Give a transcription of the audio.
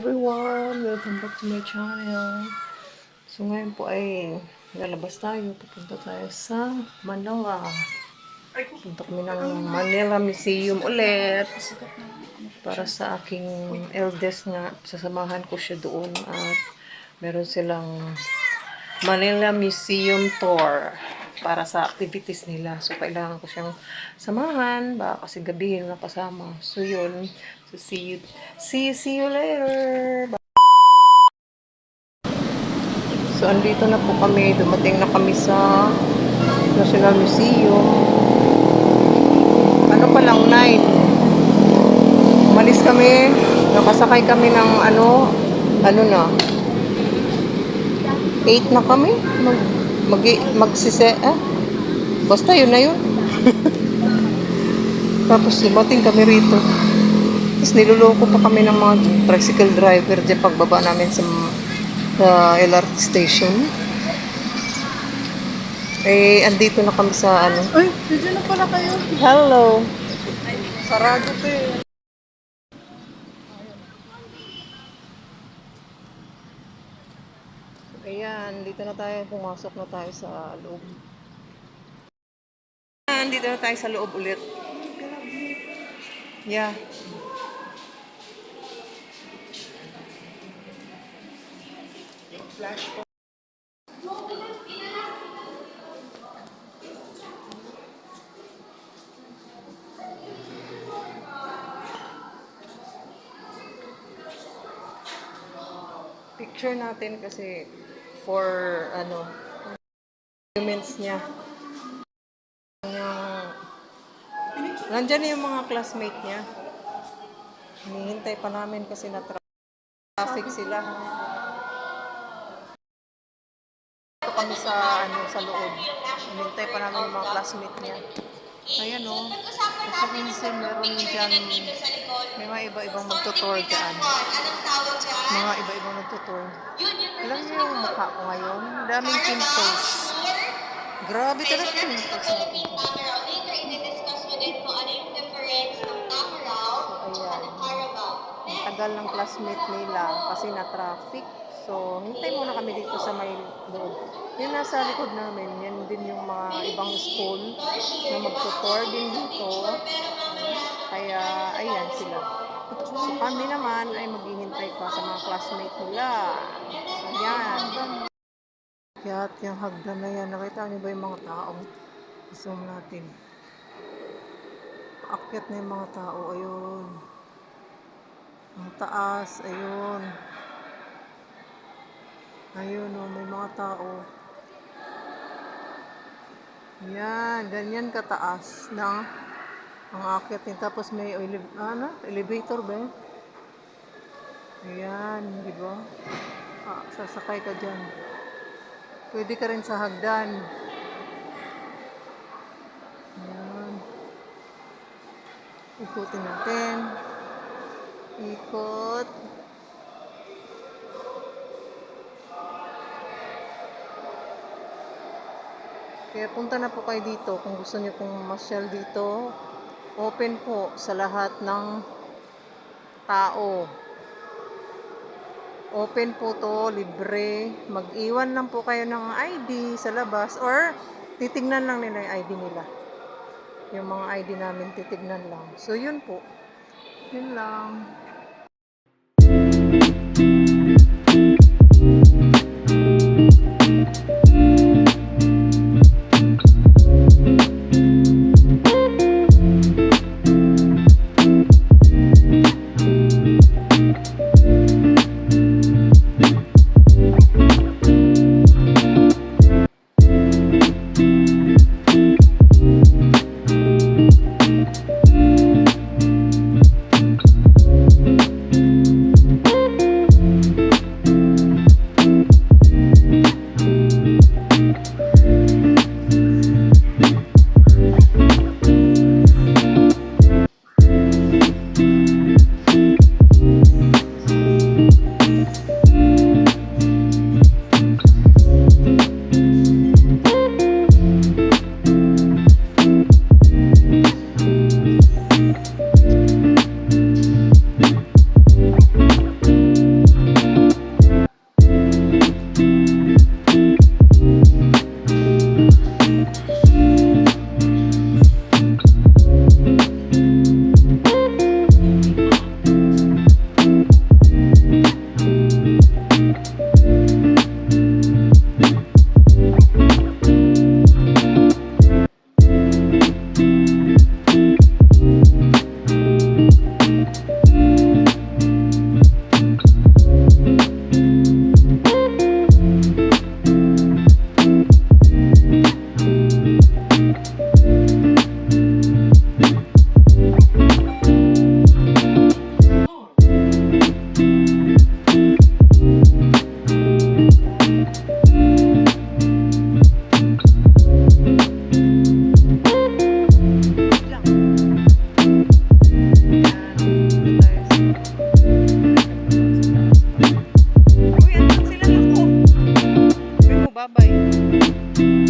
Everyone, welcome back to my channel. So ngayon po ay lalabas tayo. Pupunta tayo sa Manila. Pupunta kami ng Manila Museum ulit. Para sa aking eldest nga, sasamahan ko siya doon. At meron silang Manila Museum Tour para sa activities nila. So kailangan ko siyang samahan. Baka kasi gabihin na kasama. So yun. So see you later. Bye. So, andito na po kami. Dumating na kami sa National Museum. Ano pa lang, 9. Umalis kami. Nakasakay kami ng ano na. 8 na kami. Basta yun na yun. Tapos, dumating kami rito. Tapos, niluloko pa kami ng mga tricycle driver dyan pagbaba namin sa LRT station. Andito na kami sa ano. Ay, dito na pala kayo. Hello. Sarado to eh. Ayan, dito na tayo. Pumasok na tayo sa loob. Ayan, dito na tayo sa loob ulit. Yeah. Flash po. Picture natin kasi for ano documents niya. Nandiyan yung mga classmate niya. Hinihintay pa namin kasi na traffic sila. Kami sa loob. Hinintay pa namin yung mga classmate niya. Ayan o. Sa Vincent, meron dyan. May mga iba-ibang magtutour dyan. Mga iba-ibang magtutour. Alam niyo yung mukha ko ngayon? Daming pimples. Grabe talaga yung pimples natin. So, ayan. Ang tagal ng classmate nila kasi na-traffic. So, hintay muna kami dito sa may loob. Yung nasa likod namin, yan din yung mga ibang school na magtutor din dito. Kaya, ayan sila. So, kami naman ay maghihintay pa sa mga classmate nila. So, yan. Kaya yung hagdan na yan. Nakita niyo ba yung mga tao? Zoom natin. Paakyat na yung mga tao. Ayun. Ang taas. Ayun. Ayun o, may mga tao. Yan, ganyan kataas na ang aakyatin. Tapos may elevator ba? Ayan, di ba? Sasakay ka dyan. Pwede ka rin sa hagdan. Ayan. Ikutin natin. Ikot. Kaya punta na po kayo dito kung gusto niyo pong masyal dito. Open po sa lahat ng tao. Open po to, libre. Mag-iwan lang po kayo ng ID sa labas or titignan lang nila yung ID nila. Yung mga ID namin titignan lang. So yun po. Yun lang. Bye-bye.